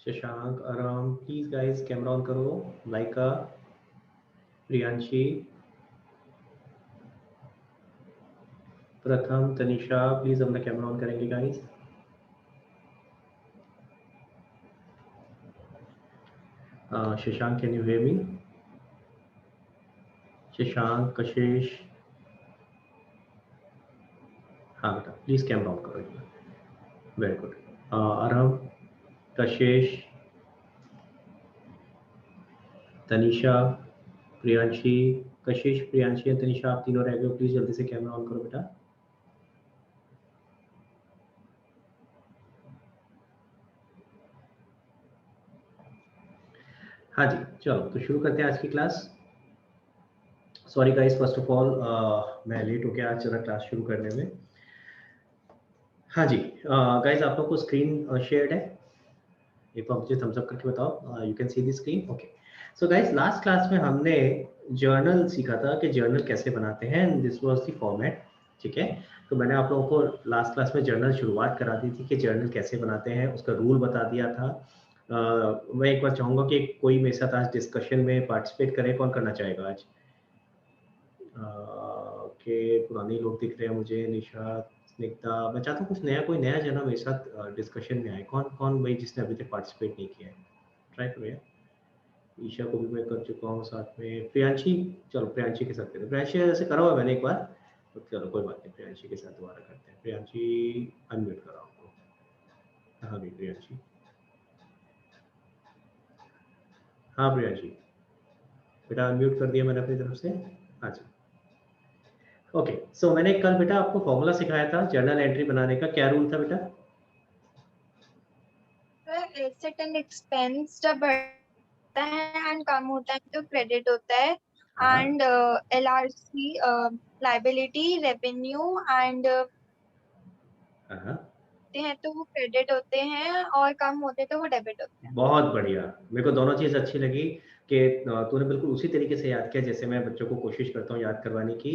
शशांक, आराम, please guys camera on करो। Laika, Priyanshi, Pratham, Tanisha, please अपना कैमरा ऑन करेंगे guys. Shashank, can you hear me? Shashank, Kashish, हाँ बेटा प्लीज कैमरा ऑन करो। Very good. आरव, कशिश, तनिषा, प्रियांशी। कशिश, प्रियांशी और तनिषा, आप तीनों रह गए हो, प्लीज जल्दी से कैमरा ऑन करो बेटा। हाँ जी, चलो तो शुरू करते हैं आज की class. Sorry guys, first of all मैं लेट हो गया आज जरा क्लास शुरू करने में। हाँ जी गाइस, आप लोगों को स्क्रीन शेयर्ड है? एक बार मुझे थम्स अप करके बताओ, you can see the screen. Okay, so guys last class में हमने जर्नल सीखा था कि जर्नल कैसे बनाते हैं, and this was the format. ठीक है, तो मैंने आप लोगों को लास्ट क्लास में जर्नल शुरुआत करा दी थी कि जर्नल कैसे बनाते हैं, उसका रूल बता दिया था। मैं एक बार चाहूंगा कि कोई मेरे साथ आज डिस्कशन में पार्टिसिपेट करे। कौन करना चाहेगा आज? के पुराने लोग दिख रहे हैं मुझे, निशा, स्निग्धा। मैं चाहता हूँ कुछ नया, कोई नया जना मेरे साथ डिस्कशन में आए। कौन कौन भाई जिसने अभी तक पार्टिसिपेट नहीं किया है, ट्राई करो यार। ईशा को भी मैं कर चुका हूँ, साथ में प्रियांशी। चलो प्रियांशी के साथ करते हैं। प्रियांशी ऐसे करा हुआ मैंने एक बार, तो चलो कोई बात नहीं, प्रियांशी के साथ दोबारा करते हैं। प्रियांशी, अनम्यूट करो आपको। हाँ भी प्रियांशी, हाँ प्रियांशी बेटा अनम्यूट कर दिया मैंने अपनी तरफ से। हाँ जी, ओके। सो मैंने कल बेटा आपको फॉर्मूला सिखाया था जर्नल एंट्री बनाने का। क्या रूल था बेटा? एसेट एंड एक्सपेंस जब बढ़ता है एंड कम होता है तो क्रेडिट होता है, हाँ and LRC liability revenue and हाँ, हैं तो वो क्रेडिट होते हैं, और कम होते तो वो डेबिट होते हैं। बहुत बढ़िया। मेरे को दोनों चीज़ अच्छी लगी कि तूने बिल्कुल उसी तरीके से याद किया जैसे मैं बच्चों को कोशिश करता हूँ याद करवाने की।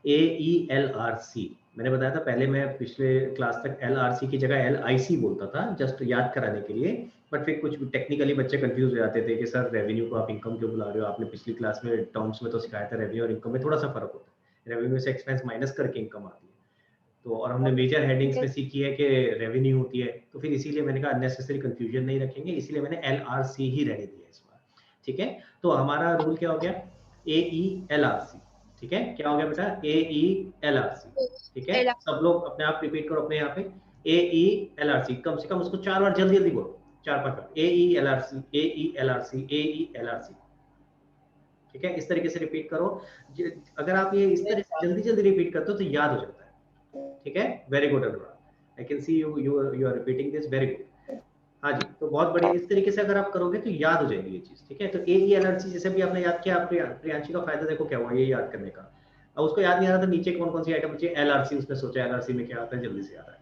AELRC मैंने बताया था पहले, मैं पिछले क्लास तक LRC की जगह LIC बोलता था जस्ट याद कराने के लिए। बट फिर कुछ टेक्निकली बच्चे कंफ्यूज हो जाते थे कि सर रेवेन्यू को आप इनकम क्यों बुला रहे हो? आपने पिछली क्लास में टर्म्स में तो सिखाया था रेवेन्यू और इनकम में थोड़ा सा फर्क होता है। रेवेन्यू से एक्सपेंस माइनस करके इनकम आती है। तो और हमने मेजर हेडिंग्स में सीखी है कि रेवेन्यू होती है, तो फिर इसीलिए मैंने कहा अननेसेसरी कंफ्यूजन नहीं रखेंगे, इसलिए मैंने LRC ही रहने दिया इस बार। ठीक है, तो हमारा रूल क्या हो गया? AELRC। ठीक है, क्या हो गया बेटा? AELRC। ठीक है, सब लोग अपने आप रिपीट करो अपने यहाँ पे। AELRC, कम से कम उसको 4 बार जल्दी जल्दी बोलो, 4-5 बार। AELRC, AELRC, AELRC। ठीक है, इस तरीके से रिपीट करो। अगर आप ये इस तरह से जल्दी जल्दी रिपीट करते हो तो याद हो जाता है। ठीक है, very good Anurag, I can see you are repeating this, very good. हाँ जी, तो बहुत बढ़िया। इस तरीके से अगर आप करोगे तो याद हो जाएगी ये चीज। ठीक है, तो AELRC जैसे भी आपने याद किया, प्रियांशी का फायदा देखो क्या हुआ ये याद करने का। अब उसको याद नहीं आ रहा था नीचे कौन कौन सी आइटम बची, LRC, उसने सोचा LRC में क्या आता है, जल्दी से याद आया।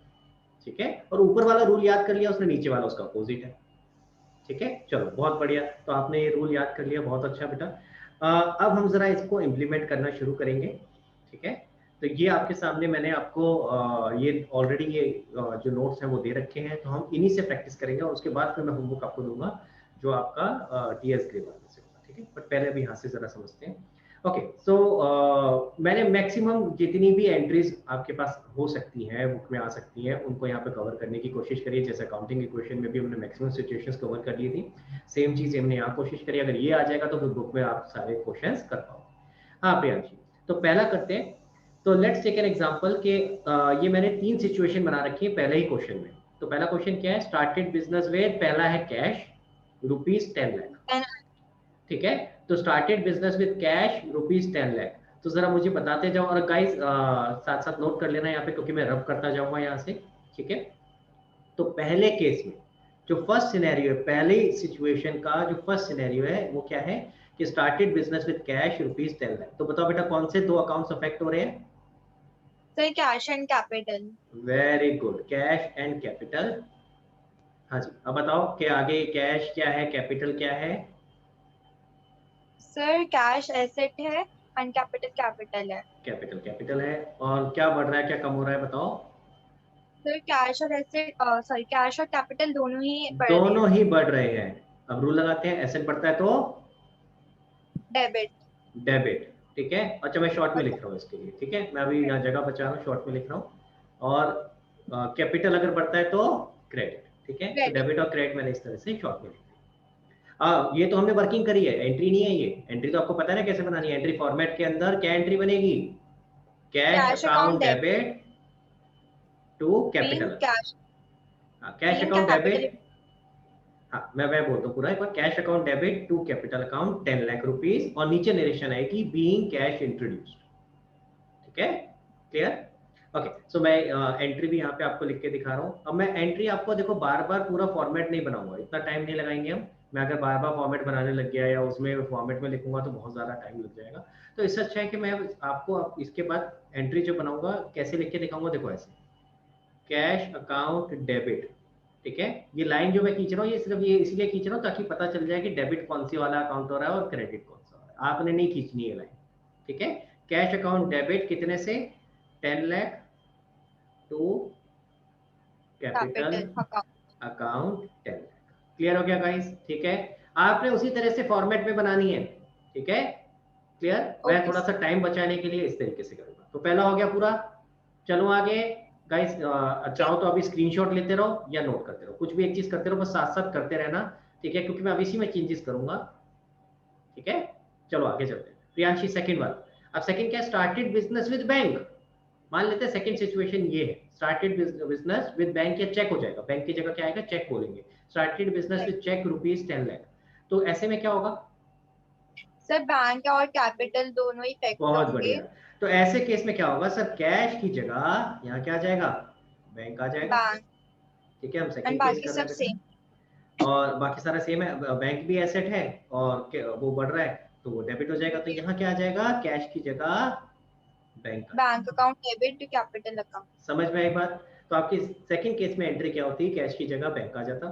ठीक है, और ऊपर वाला रूल याद कर लिया उसने, नीचे वाला उसका अपोजिट है। ठीक है, चलो बहुत बढ़िया। तो आपने ये रूल याद कर लिया, बहुत अच्छा बेटा। अब हम जरा इसको इम्प्लीमेंट करना शुरू करेंगे। ठीक है, तो ये आपके सामने मैंने आपको ये ऑलरेडी ये जो नोट्स हैं वो दे रखे हैं, तो हम इन्हीं से प्रैक्टिस करेंगे और उसके बाद फिर मैं होमवर्क आपको दूंगा जो आपका TS ग्रेड वाले से होगा। ठीक है, बट पहले अभी यहाँ से जरा समझते हैं। ओके, सो मैंने मैक्सिमम जितनी भी एंट्रीज आपके पास हो सकती हैं, बुक में आ सकती हैं, उनको यहाँ पे कवर करने की कोशिश करिए। जैसे अकाउंटिंग इक्वेशन में भी हमने मैक्सिमम सिचुएशंस कवर कर ली थी, सेम चीज हमने यहाँ कोशिश करी। अगर ये आ जाएगा तो फिर बुक में आप सारे क्वेश्चंस कर पाओगे। हाँ प्रियांशी, तो पहला करते हैं। तो लेट्स टेक एन एग्जांपल के ये मैंने 3 सिचुएशन बना रखी है पहले ही क्वेश्चन में। तो पहला क्वेश्चन क्या है? स्टार्टेड बिजनेस विद, पहला है कैश ₹10 लाख। ठीक है, तो started business with cash ₹10 lakh. तो जरा मुझे बताते जाओ, और गाइस साथ साथ नोट कर लेना यहाँ पे क्योंकि मैं रब करता जाऊंगा यहाँ से। ठीक है, तो पहले केस में जो फर्स्ट सिनेरियो है, पहले सिचुएशन का जो फर्स्ट सिनेरियो है वो क्या है कि started business with cash ₹10 lakh. तो बताओ बेटा कौन से 2 अकाउंट्स अफेक्ट हो रहे हैं? Sir cash and capital. Very good, cash and capital. हाँ जी, अब बताओ कि आगे कैश क्या है, कैपिटल क्या है? सर कैश एसेट है एंड कैपिटल कैपिटल है। कैपिटल कैपिटल है। और क्या बढ़ रहा है क्या कम हो रहा है बताओ? सर कैश और एसेट सॉरी कैश और कैपिटल दोनों ही बढ़ रहे हैं। दोनों ही बढ़ रहे हैं। अब रूल लगाते हैं, एसेट बढ़ता है तो डेबिट। डेबिट, ठीक है। अच्छा मैं शॉर्ट में और लिख रहा हूँ इसके लिए, ठीक है, मैं अभी यहाँ जगह बचा रहा हूँ, शॉर्ट में लिख रहा हूँ। और कैपिटल अगर बढ़ता है तो क्रेडिट, ठीक है। तो क्रेडिट। डेबिट और क्रेडिट मैंने इस तरह से शॉर्ट में लिख दिया। ये तो हमने वर्किंग करी है, एंट्री नहीं है। ये एंट्री तो आपको पता है ना कैसे बनानी है। एंट्री फॉर्मेट के अंदर क्या एंट्री बनेगी? Cash cash account account debit debit to being capital. Cash cash being account capital. Debit, हाँ मैं बोलता हूँ पूरा एक बार। Cash account debit to capital account 10 lakh rupees, और नीचे नरेशन आएगी बीइंग कैश इंट्रोड्यूस्ड, ठीक है। क्लियर? ओके, सो मैं एंट्री भी यहाँ पे आपको लिख के दिखा रहा हूँ। अब मैं एंट्री आपको देखो बार बार पूरा फॉर्मेट नहीं बनाऊंगा, इतना टाइम नहीं लगाएंगे हम। मैं अगर बार बार फॉर्मेट बनाने लग गया या उसमें फॉर्मेट में लिखूंगा तो बहुत ज्यादा टाइम लग जाएगा। तो इससे अच्छा है कि मैं आपको इसके बाद एंट्री जो बनाऊंगा कैसे लिख के दिखाऊंगा, देखो ऐसे, कैश अकाउंट डेबिट, ठीक है। ये लाइन जो मैं खींच रहा हूँ ये सिर्फ ये इसलिए खींच रहा हूँ ताकि पता चल जाए कि डेबिट कौन सी वाला अकाउंट हो रहा है और क्रेडिट कौन सा हो रहा है। आपने नहीं खींचनी है लाइन, ठीक है। कैश अकाउंट डेबिट कितने से? 10 lakh to capital capital account. Account 10 lakh. Clear हो गया गाइस? ठीक है। आपने उसी तरह से फॉर्मेट में बनानी है, ठीक है। क्लियर? मैं ओके थोड़ा सा टाइम बचाने के लिए इस तरीके से करूंगा। तो पहला हो गया पूरा। चलो आगे गाइस, चाहो तो अभी स्क्रीनशॉट लेते रहो या नोट करते रहो, कुछ भी एक चीज करते रहो, बस साथ साथ करते रहना, ठीक है, क्योंकि मैं अब इसी में चेंजेस करूंगा, ठीक है। चलो आगे चलते हैं। Priyanshi second one. अब सेकंड क्या? Started business with bank. मान लेते हैं सेकंड सिचुएशन ये है, स्टार्टेड बिजनेस विद बैंक, या चेक हो जाएगा, बैंक की जगह क्या आएगा? चेक बोलेंगे। Started business with cheque rupees 10 lakh. तो ऐसे में क्या होगा? सर बैंक और कैपिटल दोनों इफेक्ट बहुत होंगे। बढ़िया। तो ऐसे केस में क्या होगा सर? कैश की जगह यहाँ क्या आ जाएगा? बैंक आ जाएगा, बैंक ठीक है। हम एंड सेकंड केस बाकी कर रहे सब हैं बेटा, सेम। और बाकी सारा सेम है। बैंक भी एसेट है और वो बढ़ रहा है तो वो डेबिट हो जाएगा। तो यहाँ क्या आ जाएगा? कैश की जगह बैंक आ बैंक जाएगा। Account debit to capital account. समझ में एक बात? तो आपकी सेकंड केस में एंट्री क्या होती है? कैश की जगह बैंक आ जाता।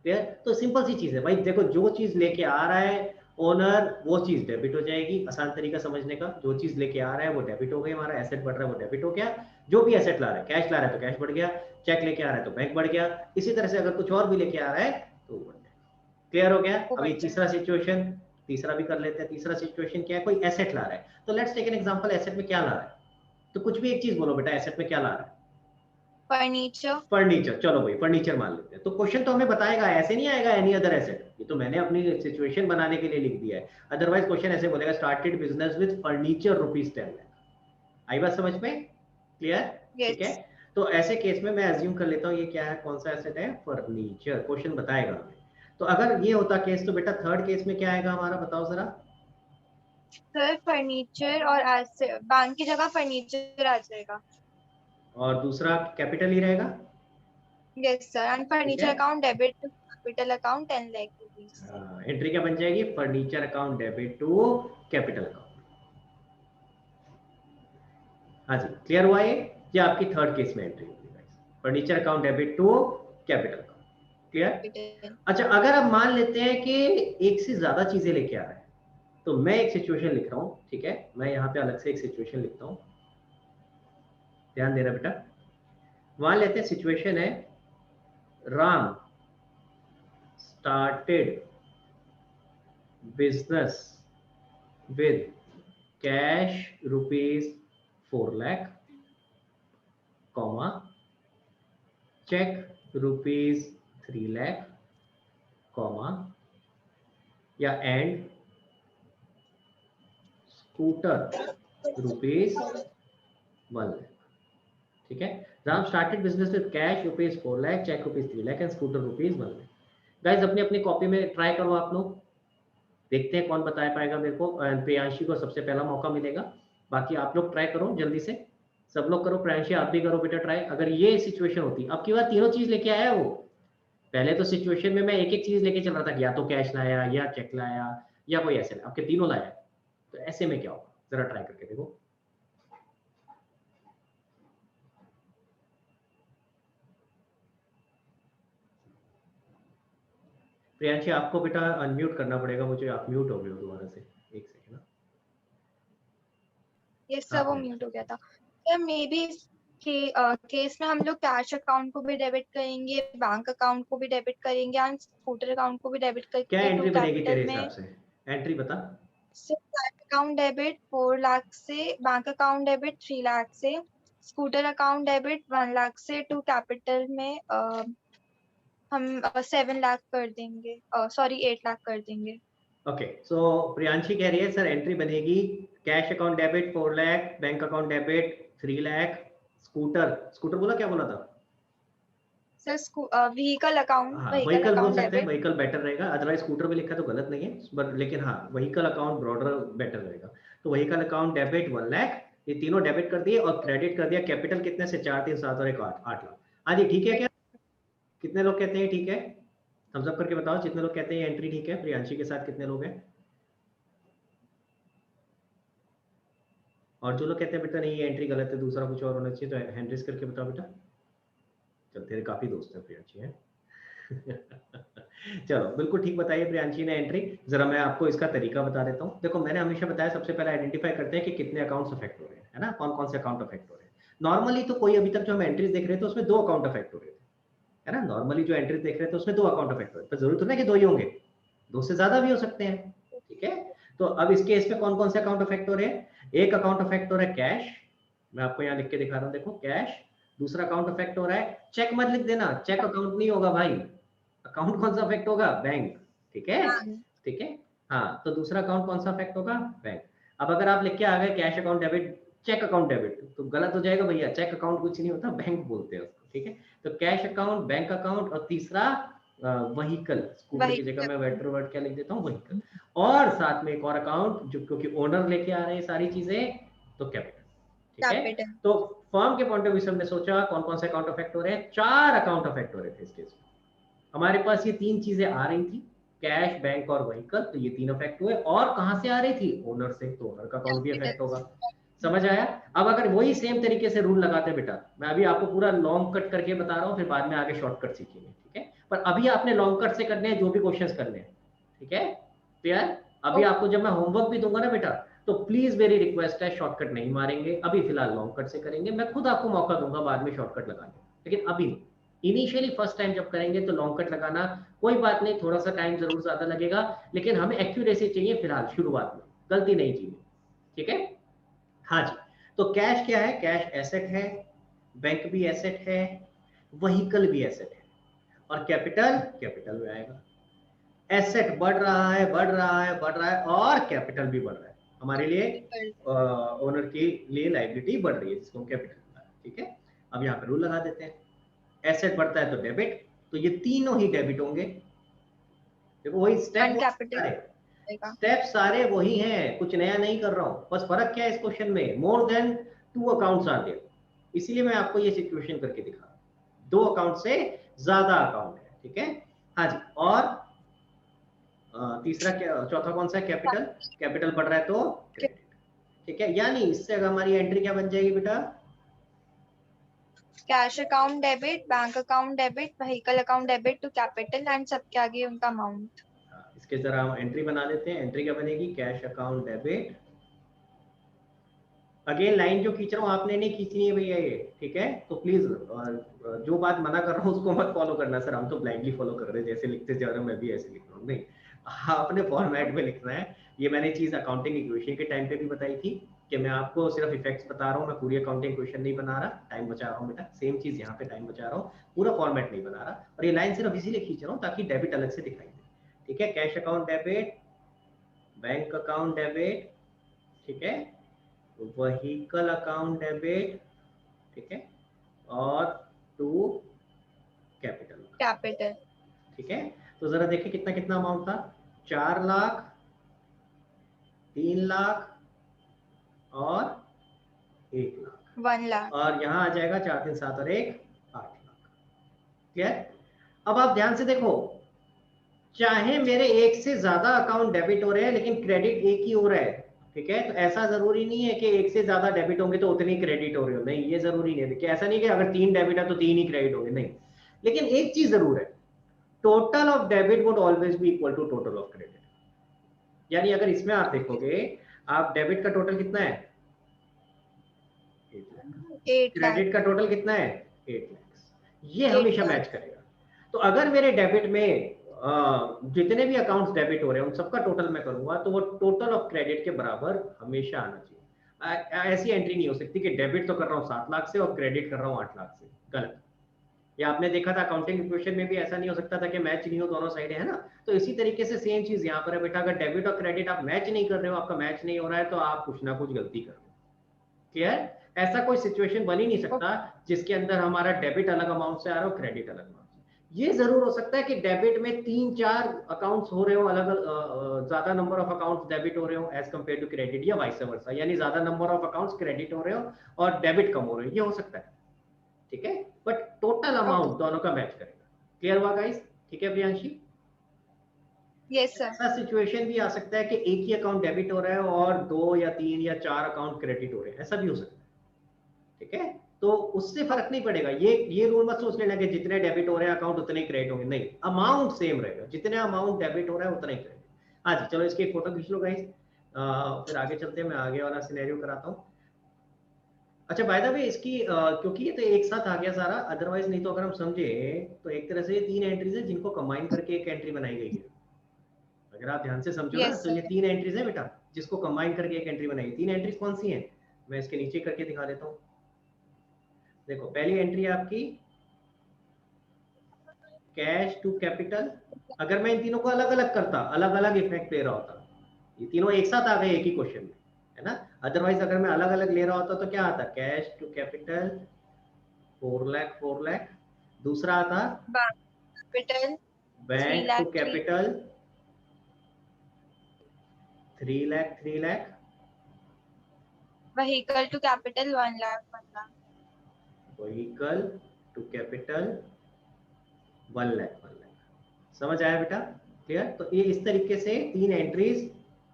क्लियर? तो सिंपल सी चीज है भाई, देखो जो चीज लेके आ रहा है ओनर वो चीज डेबिट हो जाएगी। आसान तरीका समझने का, जो चीज लेके आ रहा है वो डेबिट हो गई, हमारा एसेट बढ़ रहा है वो डेबिट हो गया। जो भी एसेट ला रहा है, कैश ला रहा है तो कैश बढ़ गया, चेक लेके आ रहा है तो बैंक बढ़ गया। इसी तरह से अगर कुछ और भी लेके आ रहा है तो वो बढ़ गया। क्लियर हो गया? वो अभी बढ़ तीसरा जाएगा। सिचुएशन, तीसरा भी कर लेते हैं। तीसरा सिचुएशन क्या है? कोई एसेट ला रहा है, तो let's take an example. Asset में क्या ला रहा है? तो कुछ भी एक चीज बोलो बेटा, एसेट में क्या ला रहा है? फर्नीचर। फर्नीचर। चलो भाई फर्नीचर मान लेते हैं। तो क्वेश्चन तो हमें बताएगा, ऐसे नहीं आएगा एनी अदर एसेट। ये तो मैंने अपनी सिचुएशन बनाने के लिए लिख दिया है। अदरवाइज क्वेश्चन ऐसे बोलेगा started business with furniture rupees 10 lakh. आई बात समझ में? क्लियर? ठीक है। यस। तो ऐसे केस में मैं अज्यूम कर लेता हूँ ये क्या है, कौन सा एसेट है? फर्नीचर। क्वेश्चन बताएगा हमें। तो अगर ये होता केस तो बेटा थर्ड केस में क्या आएगा हमारा, बताओ जरा। सर फर्नीचर और एसेट बैंक की जगह फर्नीचर आ जाएगा। और दूसरा कैपिटल ही रहेगा, यस सर एंड ठीक है। Furniture account debit to capital account 10 lakh rupees. Entry क्या बन जाएगी? Furniture account debit to capital account. हाँ जी, क्लियर हुआ ये आपकी थर्ड केस में एंट्री होगी guys. Furniture account debit to capital account. Clear? Capital. अच्छा अगर आप मान लेते हैं कि एक से ज्यादा चीजें लेके आ रहे हैं, तो मैं एक सिचुएशन लिख रहा हूं, ठीक है। मैं यहाँ पे अलग से एक सिचुएशन लिखता हूँ, ध्यान देना बेटा। मान लेते हैं सिचुएशन है, Ram started business with cash rupees 4 lakh, comma cheque rupees 3 lakh, comma या एंड स्कूटर रुपीज 1 लाख, ठीक है। Ram started business with cash rupees 4 lakh, cheque rupees 3 lakh and scooter rupees 1 lakh. Guys अपनी अपनी कॉपी में ट्राई करो आप लोग, देखते हैं कौन बता पाएगा मेरे को। प्रियांशी को सबसे पहला मौका मिलेगा, बाकी आप लोग ट्राई करो जल्दी से, सब लोग करो। प्रियांशी आप भी करो बेटा ट्राई। अगर ये सिचुएशन होती, अब की बार तीनों चीज लेके आया वो। पहले तो सिचुएशन में मैं एक एक चीज लेके चल रहा था कि या तो कैश लाया या चेक लाया या कोई ऐसे, आपके तीनों लाया। तो ऐसे में क्या होगा जरा ट्राई करके देखो। प्रियांशी आपको बेटा अनम्यूट करना पड़ेगा मुझे, आप म्यूट हो गए हो दोबारा से, एक सेकंड ना। यस सर हाँ वो प्रियांशी। म्यूट हो गया था। सर मे बी केस में हम लोग कैश अकाउंट को भी डेबिट करेंगे, बैंक अकाउंट को भी डेबिट करेंगे एंड स्कूटर अकाउंट को भी डेबिट क्या करके टू एंट्री बनेगी तेरे कैपिटल हिसाब में। से? एंट्री बता। So cash account debit 4 lakh से, बैंक अकाउंट डेबिट 3 लाख से, स्कूटर अकाउंट डेबिट 1 लाख से, टू कैपिटल में हम 7 लाख कर देंगे, सॉरी 8 लाख कर देंगे। ओके, सो प्रियांशी कह रही है सर एंट्री बनेगी cash account debit 4 lakh, bank account debit 3 lakh, scooter scooter बोला, क्या बोला था? सर व्हीकल हाँ व्हीकल व्हीकल बोल अकाउंट सकते हैं, डेबिट। व्हीकल बेटर रहेगा, अदरवाइज स्कूटर भी लिखा तो गलत नहीं है, बट लेकिन हाँ व्हीकल अकाउंट ब्रॉडर बेटर रहेगा। तो व्हीकल अकाउंट डेबिट 1 लाख, ये तीनों डेबिट कर दिए और क्रेडिट कर दिया कैपिटल कितने से? 4 3 7 और 1 8 8 लाख। हाँ जी ठीक है क्या? कितने लोग कहते हैं ठीक है? थम्स अप करके बताओ जितने लोग कहते हैं एंट्री ठीक है। प्रियांशी के साथ कितने लोग हैं? और जो लोग कहते हैं बेटा नहीं ये एंट्री गलत है, दूसरा कुछ और होना चाहिए, तो हैंड रेज करके बताओ बेटा। चल तेरे काफी दोस्त हैं प्रियांशी हैं। चलो बिल्कुल ठीक बताइए प्रियांशी ने एंट्री। जरा मैं आपको इसका तरीका बता देता हूँ। देखो मैंने हमेशा बताया सबसे पहले आइडेंटिफाई करते हैं कि कितने अकाउंट्स अफेक्ट हो रहे हैं, है ना, कौन कौन से अकाउंट अफेक्ट हो रहे हैं। नॉर्मली तो कोई अभी तक जो हम एंट्रीज देख रहे थे उसमें 2 अकाउंट अफेक्ट हो रहे थे, है ना। नॉर्मली जो एंट्रीज देख रहे थे उसमें 2 अकाउंट अफेक्ट हो रहे थे, पर जरूरत नहीं कि 2 ही होंगे, 2 से ज्यादा भी हो सकते हैं, ठीक है। तो अब इस केस में कौन कौन से अकाउंट अफेक्ट हो रहे हैं? एक अकाउंट अफेक्ट हो रहा है कैश, मैं आपको यहाँ लिख के दिखा रहा हूँ, देखो कैश। दूसरा अकाउंट अफेक्ट हो रहा है, चेक मत लिख देना, चेक अकाउंट नहीं होगा भाई, अकाउंट कौन सा अफेक्ट होगा? बैंक, ठीक है, ठीक है। हाँ तो दूसरा अकाउंट कौन सा अफेक्ट होगा? बैंक। अब अगर आप लिख के आ गए cash account debit cheque account debit तो गलत हो जाएगा भैया, चेक अकाउंट कुछ नहीं होता, बैंक बोलते हैं उसको, ठीक है। तो कैश अकाउंट, बैंक अकाउंट और तीसरा व्हीकल, स्कूटर की जगह मैं वेटर वर्ड क्या लिख देता हूँ? व्हीकल। और साथ में एक और अकाउंट जो क्योंकि ओनर लेके आ रहे हैं सारी चीजें, तो कैपिटल, ठीक है। कैपिटल। तो फर्म के पॉइंट ऑफ व्यू से हमने सोचा कौन कौन से अकाउंट अफेक्ट हो रहे हैं, 4 अकाउंट अफेक्ट हो रहे थे इस केस में। हमारे पास ये 3 चीजें आ रही थी, कैश, बैंक और व्हीकल, तो ये 3 अफेक्ट हुए। और कहां से आ रही थी? ओनर से, तो ओनर का अकाउंट भी अफेक्ट होगा। समझ आया? अब अगर वही सेम तरीके से रूल लगाते बेटा, मैं अभी आपको पूरा लॉन्ग कट करके बता रहा हूँ, फिर बाद में आगे शॉर्टकट सीखेंगे, ठीक है। पर अभी आपने लॉन्ग कट से करने हैं जो भी क्वेश्चंस करने हैं, ठीक है क्लियर। अभी आपको जब मैं होमवर्क भी दूंगा ना बेटा, तो प्लीज मेरी रिक्वेस्ट है शॉर्टकट नहीं मारेंगे, अभी फिलहाल लॉन्ग कट से करेंगे। मैं खुद आपको मौका दूंगा बाद में शॉर्टकट लगाने, लेकिन अभी नहीं। इनिशियली फर्स्ट टाइम जब करेंगे तो लॉन्ग कट लगाना कोई बात नहीं, थोड़ा सा टाइम जरूर ज्यादा लगेगा, लेकिन हमें एक्यूरेसी चाहिए फिलहाल शुरुआत में, गलती नहीं चाहिए, ठीक है। हाँ जी, तो कैश क्या है? कैश एसेट है, बैंक भी एसेट है, व्हीकल भी एसेट है, और कैपिटल कैपिटल में आएगा। एसेट बढ़ रहा है, बढ़ रहा है, बढ़ रहा है, और कैपिटल भी बढ़ रहा है, हमारे लिए ओनर के लिए लायबिलिटी बढ़ रही है, जिसको कैपिटल, ठीक है। अब यहाँ पे रूल लगा देते हैं, एसेट बढ़ता है तो डेबिट, तो ये तीनों ही डेबिट होंगे। देखो वही स्टेप, स्टेप सारे वही हैं, कुछ नया नहीं कर रहा हूँ, बस फर्क क्या है इस क्वेश्चन में, more than 2 accounts are there, इसीलिए मैं आपको ये सिचुएशन करके दिखा रहा हूँ, 2 अकाउंट से ज्यादा अकाउंट है, ठीक है। हाँ जी, और तीसरा क्या, चौथा कौन सा है? कैपिटल, कैपिटल बढ़ रहा है तो क्रेडिट, ठीक है। यानी इससे अगर हमारी एंट्री क्या बन जाएगी बेटा? Cash account debit, bank account debit, vehicle account debit to capital and सबके आगे उनका अमाउंट। इसके जरा हम एंट्री बना लेते हैं। एंट्री क्या बनेगी? Cash account debit, again line जो खींच रहा हूँ आपने नहीं खींचनी है भैया ये, ठीक है। तो प्लीज जो बात मना कर रहा हूँ उसको मत फॉलो करना, सर हम तो ब्लाइंडली फॉलो कर रहे हैं, जैसे लिखते जा रहे हो मैं भी ऐसे लिख रहा हूँ, नहीं, आपने फॉर्मेट में लिखना है। ये मैंने चीज अकाउंटिंग इक्वेशन के टाइम पे भी बताई थी कि मैं आपको सिर्फ इफेक्ट्स बता रहा हूँ, मैं पूरी अकाउंटिंग इक्वेशन नहीं बना रहा, टाइम बचा रहा हूँ बेटा। सेम चीज यहाँ पे टाइम बचा रहा हूँ, पूरा फॉर्मेट नहीं बना रहा। और ये लाइन सिर्फ इसीलिए खींच रहा हूँ ताकि डेबिट अलग से दिखाई दे, ठीक है। Cash account debit, bank account debit, ठीक है, व्हीकल अकाउंट डेबिट, ठीक है, और टू कैपिटल, कैपिटल। ठीक है। तो जरा देखिए कितना कितना अमाउंट था, 4 लाख, 3 लाख और 1 लाख, 1 लाख। और यहाँ आ जाएगा 4 3 7 और 1 8 लाख, क्लियर। अब आप ध्यान से देखो, चाहे मेरे एक से ज्यादा अकाउंट डेबिट हो रहे हैं लेकिन क्रेडिट एक ही हो रहा है, ठीक है। तो ऐसा जरूरी नहीं है कि एक से ज्यादा डेबिट होंगे तो उतनी क्रेडिट हो रही हो, नहीं, ये जरूरी नहीं है। देखिए ऐसा नहीं कि अगर 3 डेबिट है तो 3 ही क्रेडिट होंगे, नहीं। लेकिन एक चीज जरूर है, total of debit would always be equal to total of credit. यानी अगर इसमें आप देखोगे, आप डेबिट का टोटल कितना है? 1 लाख, 8 लाख। क्रेडिट का टोटल कितना है 8 लाख। ये 8 हमेशा लाख। मैच करेगा। तो अगर मेरे डेबिट में जितने भी अकाउंट्स डेबिट हो रहे हैं उन सबका टोटल मैं करूंगा तो वो टोटल ऑफ क्रेडिट के बराबर हमेशा आना चाहिए। ऐसी एंट्री नहीं हो सकती कि डेबिट तो कर रहा हूँ 7 लाख से और क्रेडिट कर रहा हूँ 8 लाख से, गलत। या आपने देखा था अकाउंटिंग इक्वेशन में भी ऐसा नहीं हो सकता था कि मैच नहीं हो दोनों साइड, है ना। तो इसी तरीके से सेम चीज यहाँ पर है बेटा, अगर डेबिट और क्रेडिट आप मैच नहीं कर रहे हो, आपका मैच नहीं हो रहा है, तो आप कुछ ना कुछ गलती कर रहे हो। क्लियर? ऐसा कोई सिचुएशन बन ही नहीं सकता जिसके अंदर हमारा डेबिट अलग अमाउंट से आ रहा हो, क्रेडिट अलग अमाउंट से। ये जरूर हो सकता है कि डेबिट में 3-4 अकाउंट्स हो रहे हो अलग, ज्यादा नंबर ऑफ अकाउंट्स डेबिट हो रहे हो एज कंपेयर टू क्रेडिट, या वाइस वर्सा, यानी ज्यादा नंबर ऑफ अकाउंट्स क्रेडिट हो रहे हो और डेबिट कम हो रहे हो, ये हो सकता है। ठीक है, बट टोटल ओके। अमाउंट दोनों का मैच करेगा। क्लियर हुआ गाइस? ठीक है प्रियांशी? Yes sir. ऐसा सिचुएशन भी आ सकता है कि एक ही अकाउंट डेबिट हो रहा है और 2 या 3 या 4 अकाउंट क्रेडिट हो रहे हैं, ऐसा भी हो सकता है। ठीक है, तो उससे फर्क नहीं पड़ेगा। ये रूल मत सोच लेना कि जितने डेबिट हो रहे हैं अकाउंट उतने ही क्रेडिट होंगे, नहीं, अमाउंट सेम रहेगा, जितने अमाउंट डेबिट हो रहा है उतना ही क्रेडिट। हाँ जी, चलो इसकी एक फोटो खींच लो गाइस, फिर आगे चलते हैं, मैं आगे वाला सिनेरियो कराता हूँ। अच्छा बाय द वे इसकी क्योंकि ये तो एक साथ आ गया सारा, अदरवाइज नहीं तो अगर हम समझे तो एक तरह से ये 3 एंट्रीज है जिनको कंबाइन करके एक एंट्री बनाई गई है। अगर आप ध्यान से समझो ना यस तो ये सर। 3 एंट्रीज है बेटा जिसको कंबाइन करके एक एंट्री बनाई। 3 एंट्रीज कौन सी हैं, मैं इसके नीचे करके दिखा देता हूँ। देखो पहली एंट्री है आपकी कैश टू कैपिटल। अगर मैं इन तीनों को अलग अलग करता, अलग अलग इफेक्ट ले रहा होता, ये तीनों एक साथ आ गए एक ही क्वेश्चन में, है ना। अदरवाइज अगर मैं अलग अलग ले रहा होता तो क्या आता, कैश टू कैपिटल 4 लाख। दूसरा आता bank capital 3 bank to lakh 3। Capital 3 lakh. Vehicle to capital 1 lakh 1 lakh. Vehicle to capital 1 lakh. समझ आया बेटा? क्लियर? तो ये इस तरीके से 3 एंट्रीज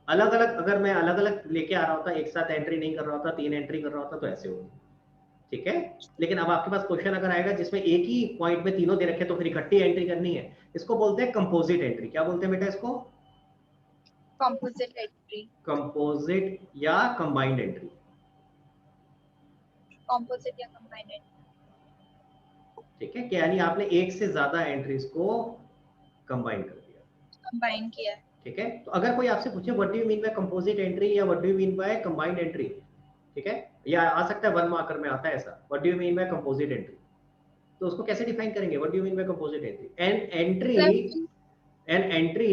अलग अलग, अगर मैं अलग अलग लेके आ रहा होता, एक साथ एंट्री नहीं कर रहा होता, 3 एंट्री कर रहा होता, तो ऐसे होगी। ठीक है, लेकिन अब आपके पास क्वेश्चन अगर आएगा जिसमें एक ही पॉइंट में तीनों दे रखे तो फिर इकट्ठी एंट्री करनी है, इसको बोलते हैं कंपोजिट एंट्री। क्या बोलते हैं बेटा इसको? Composite entry. कंपोजिट या कंबाइंड एंट्री। कंपोजिट या कंबाइंड। ठीक है, कि यानी आपने एक से ज्यादा एंट्रीज को कंबाइन कर दिया, कंबाइन किया है। ठीक है। तो अगर कोई आपसे पूछे what do you mean by composite entry या what do you mean by combined entry, ठीक है, या आ सकता है 1 मार्कर में आता है ऐसा, what do you mean by composite entry, तो उसको कैसे डिफाइन करेंगे? What do you mean by composite entry? An entry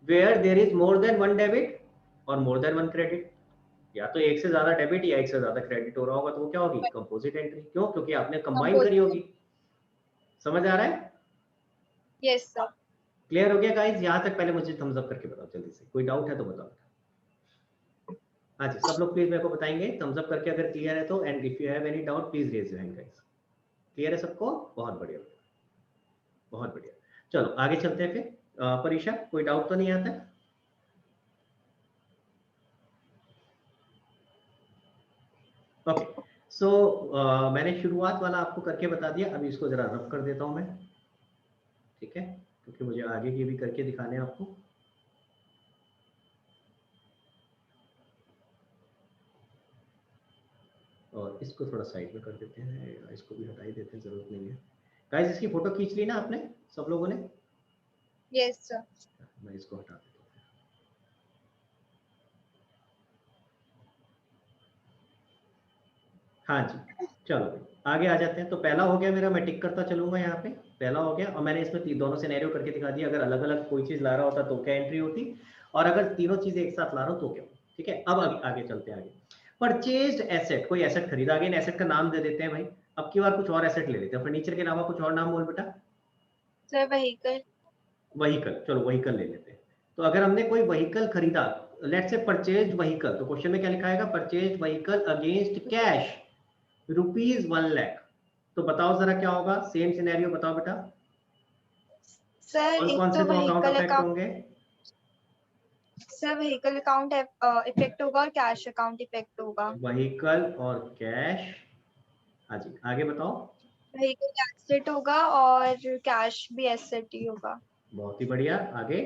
where there is more than 1 debit और मोर देन 1 क्रेडिट, या तो एक से ज्यादा डेबिट या एक से ज्यादा क्रेडिट हो रहा होगा, तो वो क्या होगी? Composite entry. क्यों? क्योंकि आपने कंबाइन करी कंपोजिट। होगी। समझ आ रहा है? Yes sir. क्लियर हो गया गाइस? यहाँ तक पहले मुझे थम्स अप करके बताओ जल्दी से, कोई डाउट है तो बताओ। हाँ जी, सब लोग प्लीज मेरे को बताएंगे थम्स अप करके अगर क्लियर है तो, and if you have any doubt please raise your hand guys. Clear है सबको? बहुत बढ़िया, बहुत बढ़िया। चलो आगे चलते हैं फिर। परीक्षा, कोई डाउट तो नहीं आता है? ओके, सो मैंने शुरुआत वाला आपको करके बता दिया, अभी इसको जरा रफ कर देता हूं मैं, ठीक है, क्योंकि मुझे आगे की भी करके दिखाने हैं आपको। और इसको थोड़ा साइड में कर देते हैं, इसको भी हटा ही देते हैं, जरूरत नहीं है। गाइस इसकी फोटो खींच ली ना आपने सब लोगों ने? Yes sir. मैं इसको हटा देता हूँ। हाँ जी, चलो आगे आ जाते हैं। तो पहला हो गया मेरा, मैं टिक करता चलूंगा यहाँ पे, पहला हो गया। और मैंने इसमें दोनों सिनेरियो करके दिखा दिया, अगर अलग अलग कोई चीज ला रहा होता तो क्या एंट्री होती, और अगर तीनों चीजें एक साथ ला रहा हो तो क्या। ठीक है, अब आगे चलते हैं। आगे परचेज्ड एसेट, कोई एसेट खरीदा, अगेन एसेट का नाम दे देते हैं भाई। अब की बार कुछ और एसेट ले लेते हैं, फर्नीचर के अलावा कुछ और नाम बोल बेटा। Sir vehicle. व्हीकल, चलो व्हीकल ले लेते हैं। तो अगर हमने कोई व्हीकल खरीदा, लेट्स से परचेज्ड व्हीकल, तो क्वेश्चन में क्या लिखा आएगा? Purchased vehicle against cash ₹1 lakh. तो बताओ जरा क्या होगा, सेम सिनेरियो बताओ बेटा। सर कौन एक कौन से तो दो अकाउंट व्हीकल अफेक्ट अकाउंट। होंगे? सर व्हीकल अकाउंट इफेक्ट होगा और कैश अकाउंट इफेक्ट होगा। व्हीकल और कैश। हाँ जी, आगे बताओ। व्हीकल एसेट होगा और कैश भी एसेट ही होगा। बहुत ही बढ़िया, आगे।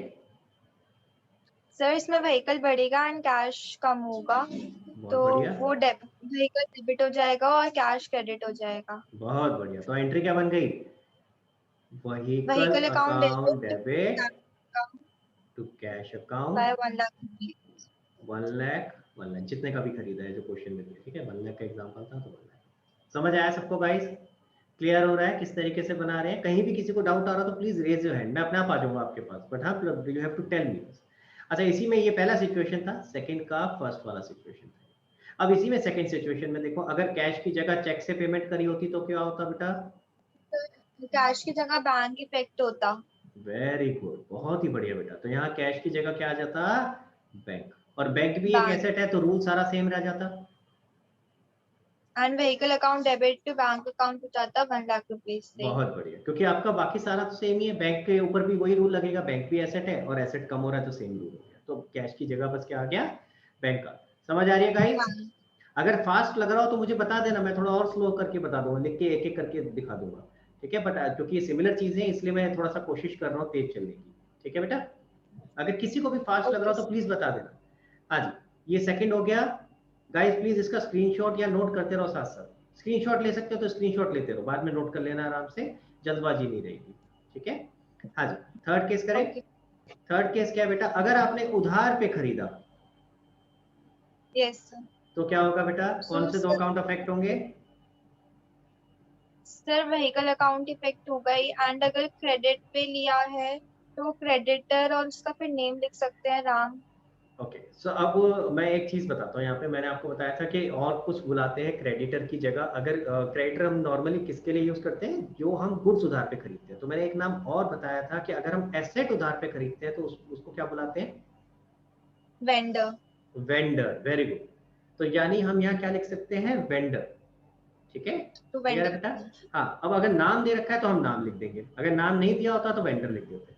सर इसमें व्हीकल बढ़ेगा एंड कैश कम होगा, बहुत तो बढ़िया, वो व्हीकल डेबिट हो जाएगा और कैश क्रेडिट हो जाएगा। बहुत बढ़िया। तो एंट्री क्या बन गई? Vehicle vehicle account account debit debit to cash by account 1 lakh rupees. 1 lakh जितने का भी खरीदा है जो क्वेश्चन में दिया, ठीक है, 1 लाख का एग्जांपल था तो 1 लाख। समझ आया सबको गाइस? क्लियर हो रहा है किस तरीके से बना रहे हैं? कहीं भी किसी को डाउट आ रहा तो प्लीज रेज योर हैंड, मैं अपने आप आ जाऊंगा आपके पास, बट हाँ you have to tell me. अच्छा, इसी में ये पहला सिचुएशन था, सेकंड का फर्स्ट वाला सिचुएशन था। अब इसी में सेकंड सिचुएशन में देखो, अगर कैश की जगह चेक से पेमेंट करी होती तो क्या होता बेटा? कैश की जगह बैंक इफेक्ट होता। वेरी गुड, बहुत ही बढ़िया बेटा। तो यहाँ कैश की जगह क्या आ जाता? बैंक। और बैंक भी एक बैंक एसेट है तो रूल सारा सेम रह जाता। And vehicle account debit to bank account हो जाता 1 लाख रुपीज से। बहुत बढ़िया, क्योंकि आपका बाकी सारा तो सेम ही है, बैंक के ऊपर भी वही रूल लगेगा, बैंक भी एसेट है और एसेट कम हो रहा है तो सेम रूल हो गया। तो कैश की जगह बस क्या आ गया? बैंक का। समझ आ रही है गाइस? बैंक। अगर फास्ट लग रहा हो तो मुझे बता देना, मैं थोड़ा और स्लो करके बता दूंगा, लिख के एक एक करके दिखा दूंगा, ठीक है। बट क्योंकि ये सिमिलर चीजें हैं इसलिए मैं थोड़ा सा कोशिश कर रहा हूँ तेज चलने की, ठीक है बेटा। अगर किसी को भी फास्ट लग रहा ओके हो तो प्लीज बता देना। हाँ जी, ये सेकंड हो गया गाइस। प्लीज इसका स्क्रीनशॉट या नोट करते रहो साथ साथ। स्क्रीनशॉट ले सकते हो तो स्क्रीनशॉट लेते रहो, बाद में नोट कर लेना आराम से, जल्दबाजी नहीं रहेगी, ठीक है। हाँ जी, थर्ड केस करें। ओके। थर्ड केस क्या है बेटा? अगर आपने उधार पे खरीदा यस सर। तो क्या होगा बेटा? सो कौन से दो अकाउंट अफेक्ट होंगे? सर व्हीकल अकाउंट इफेक्ट हो गई एंड अगर क्रेडिट पे लिया है तो क्रेडिटर और उसका फिर नेम लिख सकते हैं राम। ओके, सो अब मैं एक चीज बताता हूँ। यहाँ पे मैंने आपको बताया था कि और कुछ बुलाते हैं क्रेडिटर की जगह। अगर क्रेडिटर हम नॉर्मली किसके लिए यूज करते हैं? जो हम गुड्स उधार पे खरीदते हैं। तो मैंने एक नाम और बताया था कि अगर हम एसेट उधार पे खरीदते हैं तो उसको क्या बुलाते हैं? वेंडर। वेंडर। Very good. तो यानी हम यहाँ क्या लिख सकते हैं? वेंडर, ठीक है। तो क्लियर है वेंडर। बेटा? हाँ, अब अगर नाम दे रखा है तो हम नाम लिख देंगे, अगर नाम नहीं दिया होता तो वेंडर लिख देते।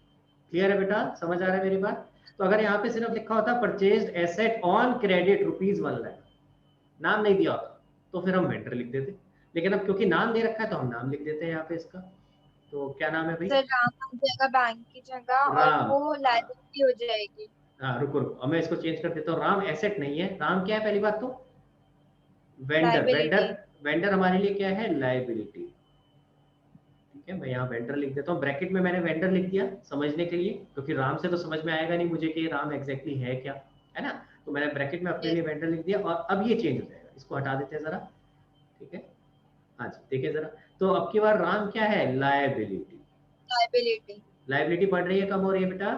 क्लियर है बेटा? समझ आ रहा है मेरी बात? तो अगर यहाँ पे सिर्फ लिखा होता परचेज एसेट ऑन क्रेडिट ₹1,00,000, नाम नहीं दिया होता तो फिर हम वेंडर लिख देते। लेकिन अब क्योंकि नाम दे रखा है तो हम नाम लिख देते हैं यहाँ पे इसका। तो क्या नाम है भाई? सर राम आ जाएगा बैंक की जगह और राम। वो लायबिलिटी हो जाएगी। हाँ रुको रुको, अब मैं इसको चेंज कर देता हूँ। राम एसेट नहीं है, राम क्या है पहली बात तो? वेंडर। Vendor, liability. वेंडर हमारे लिए क्या है? लायबिलिटी। ठीक है, मैं यहाँ वेंडर लिख देता हूँ। ब्रैकेट में मैंने वेंडर लिख दिया समझने के लिए, क्योंकि राम से तो समझ में आएगा नहीं मुझे कि राम एग्जैक्टली है क्या, है ना। तो मैंने ब्रैकेट में अपने लिए वेंडर लिख दिया। और अब ये चेंज हो जाएगा, इसको हटा देते हैं जरा, ठीक है। हाँ जी, देखिए जरा। तो अब की बार राम क्या है? लायबिलिटी। लायबिलिटी। लायबिलिटी बढ़ रही है कम हो रही है बेटा?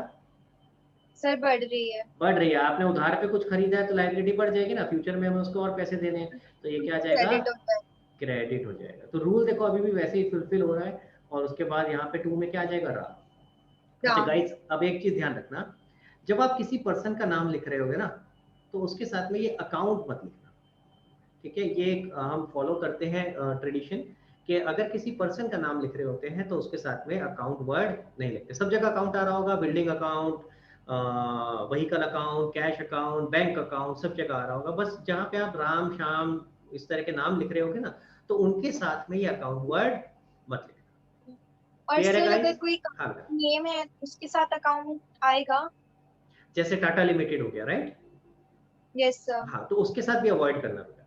सर बढ़ रही है। बढ़ रही है। आपने उधार पे कुछ खरीदा है तो लायबिलिटी बढ़ जाएगी ना, फ्यूचर में हमें उसको और पैसे देने हैं तो ये क्या आ जाएगा? क्रेडिट होता है। क्रेडिट हो जाएगा। तो रूल देखो अभी भी वैसे ही फुलफिल हो रहा है। और उसके बाद यहाँ पे 2 में क्या आ जाएगा? राम। अच्छा राम। गाइस, अब एक चीज ध्यान रखना, जब आप किसी पर्सन का नाम लिख रहे होगे ना तो उसके साथ में ये अकाउंट मत लिखना, ठीक है। ये एक हम फॉलो करते हैं ट्रेडिशन, कि अगर किसी पर्सन का नाम लिख रहे होते हैं तो उसके साथ में अकाउंट वर्ड नहीं लिखते। सब जगह अकाउंट आ रहा होगा, building account, vehicle account, cash account, bank account, सब जगह आ रहा होगा। बस जहाँ पे आप राम श्याम इस तरह के नाम लिख रहे होगे ना तो उनके साथ में ये अकाउंट वर्ड मत लिखना। और क्लियर है सर अगर गाइस? कोई हाँ बेटा। नेम है उसके साथ अकाउंट आएगा। जैसे टाटा लिमिटेड हो गया, राइट? Yes sir. हाँ, तो उसके साथ भी अवॉइड करना बेटा।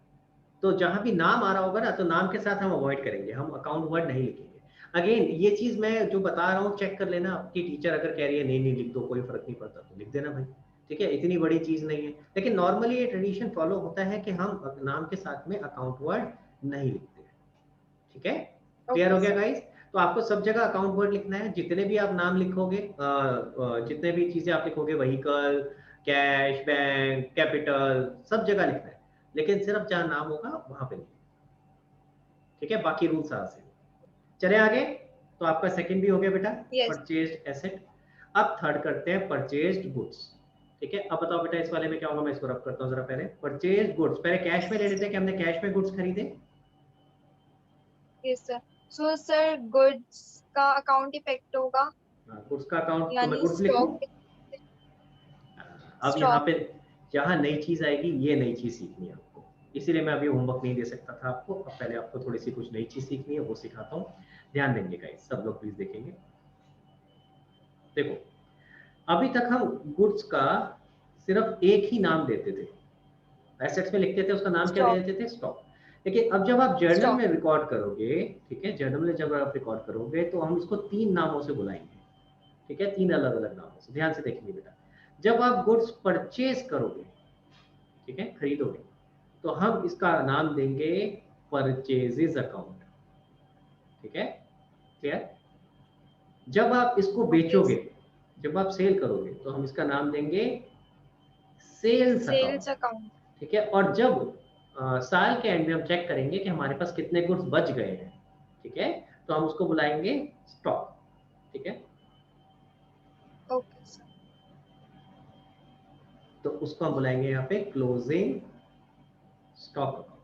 तो जहां भी नाम आ रहा होगा ना तो नाम के साथ हम अवॉइड करेंगे, हम अकाउंट वर्ड नहीं लिखेंगे। अगेन ये चीज मैं जो बता रहा हूँ चेक कर लेना, आपकी टीचर अगर कह रही है नहीं नहीं लिख दो कोई फर्क नहीं पड़ता तो लिख देना भाई, ठीक है। इतनी बड़ी चीज नहीं है। लेकिन नॉर्मली ये ट्रेडिशन फॉलो होता है कि हम नाम के साथ में अकाउंट वर्ड नहीं लिखते हैं, ठीक है। क्लियर ओके हो गया सर। गाइस? तो आपको सब जगह अकाउंट वर्ड लिखना है, जितने भी आप नाम लिखोगे, जितने भी चीजें आप लिखोगे, व्हीकल, कैश, बैंक, कैपिटल, सब जगह लिखना है। लेकिन सिर्फ जहां नाम होगा वहां पे नहीं, ठीक है। बाकी रूल सारा सेम। चले आगे। तो आपका सेकंड भी हो गया बेटा, यस। Purchased asset. अब थर्ड करते हैं परचेज्ड गुड्स, ठीक है। अब बताओ बेटा इस वाले में क्या होगा, मैं इसको रब करता हूँ जरा। पहले परचेज्ड गुड्स पहले कैश में ले लेते हैं कि हमने कैश में गुड्स खरीदे। Yes sir. So sir goods का अकाउंट इफेक्ट होगा गुड्स का अकाउंट तो मैं यानी गुड्स लिखूं। स्टॉक। अब यहाँ स्टॉक। पे जहाँ नई चीज आएगी ये नई चीज सीखनी है आपको, इसीलिए मैं अभी होमवर्क नहीं दे सकता था आपको। अब पहले आपको थोड़ी सी कुछ नई चीज सीखनी है, वो सिखाता हूँ। ध्यान देंगे गाइस, सब लोग प्लीज देखेंगे। देखो, अभी तक हम गुड्स का सिर्फ एक ही नाम देते थे, एसेट्स में लिखते थे उसका नाम क्या दे स्टॉक। देते थे, स्टॉक। लेकिन अब जब आप जर्नल स्टॉक। में रिकॉर्ड करोगे, ठीक है, जर्नल में जब आप रिकॉर्ड करोगे तो हम इसको 3 नामों से बुलाएंगे, ठीक है, 3 अलग-अलग नामों से। ध्यान से देखेंगे बेटा, जब आप गुड्स परचेज करोगे, ठीक है, खरीदोगे, तो हम इसका नाम देंगे परचेजेज अकाउंट, ठीक है, क्लियर। जब आप इसको ओके। बेचोगे, जब आप सेल करोगे, तो हम इसका नाम देंगे सेल्स अकाउंट, सेल्स अकाउंट। ठीक है। और जब साल के एंड में हम चेक करेंगे कि हमारे पास कितने गुड्स बच गए हैं, ठीक है, तो हम उसको बुलाएंगे स्टॉक, ठीक है। Okay sir. तो उसको हम बुलाएंगे यहाँ पे क्लोजिंग स्टॉक अकाउंट,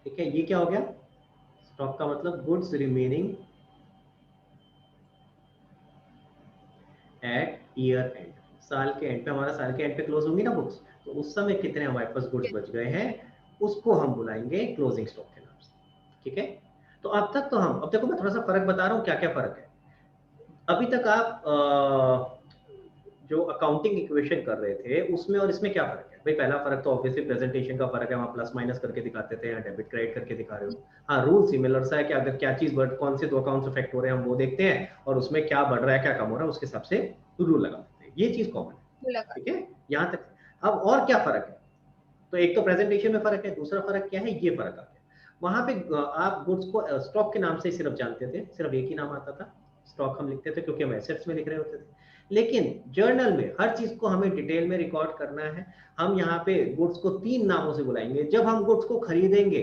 ठीक है। ये क्या हो गया, स्टॉक का मतलब goods remaining at year end, साल के एंड पे, हमारा साल के एंड पे क्लोज होंगी ना बुक्स, तो उस समय कितने हमारे पास गुड्स बच गए हैं उसको हम बुलाएंगे क्लोजिंग स्टॉक के नाम से, ठीक है। तो अब तक तो हम, अब देखो मैं थोड़ा सा फर्क बता रहा हूँ, क्या क्या फर्क है। अभी तक आप जो अकाउंटिंग इक्वेशन कर रहे थे उसमें और इसमें क्या फर्क है भाई। पहला फर्क तो ऑब्वियसली प्रेजेंटेशन का फर्क है, वहाँ प्लस माइनस करके दिखाते थे, यहाँ डेबिट क्रेडिट करके दिखा रहे हो। हाँ, रूल सिमिलर सा है कि अगर क्या चीज बढ़, कौन से 2 अकाउंट्स इफेक्ट हो रहे हैं हम वो देखते हैं, और उसमें क्या बढ़ रहा है क्या कम हो रहा है उसके हिसाब से रूल लगा देते हैं, ये चीज कॉमन है, लगा। ठीक है, यहाँ तक। अब और क्या फर्क है, तो एक तो प्रेजेंटेशन में फर्क है, दूसरा फर्क क्या है, ये फर्क आ गया। वहां पे आप गुड्स को स्टॉक के नाम से सिर्फ जानते थे, सिर्फ एक ही नाम आता था, स्टॉक हम लिखते थे क्योंकि हम एसेट्स में लिख रहे होते थे। लेकिन जर्नल में हर चीज को हमें डिटेल में रिकॉर्ड करना है। हम यहाँ पे गुड्स को 3 नामों से बुलाएंगे। जब हम गुड्स को खरीदेंगे,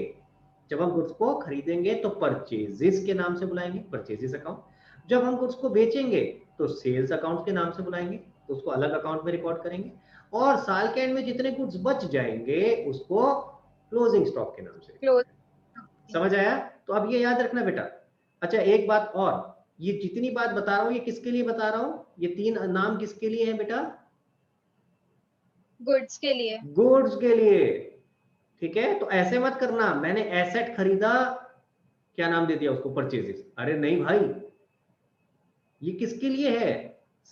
जब हम गुड्स को खरीदेंगे तो परचेजेस के नाम से बुलाएंगे, परचेजेस अकाउंट। जब हम गुड्स को बेचेंगे तो सेल्स अकाउंट के नाम से बुलाएंगे, तो उसको अलग अकाउंट में रिकॉर्ड करेंगे। और साल के एंड में जितने गुड्स बच जाएंगे उसको क्लोजिंग स्टॉक के नाम से। क्लोज। समझ आया? तो अब ये याद रखना बेटा। अच्छा एक बात और, ये जितनी बात बता रहा हूं ये किसके लिए बता रहा हूं, ये 3 नाम किसके लिए है बेटा, गुड्स के लिए। गुड्स के लिए, ठीक है। तो ऐसे मत करना मैंने एसेट खरीदा, क्या नाम दे दिया उसको, परचेजेस। अरे नहीं भाई, ये किसके लिए है,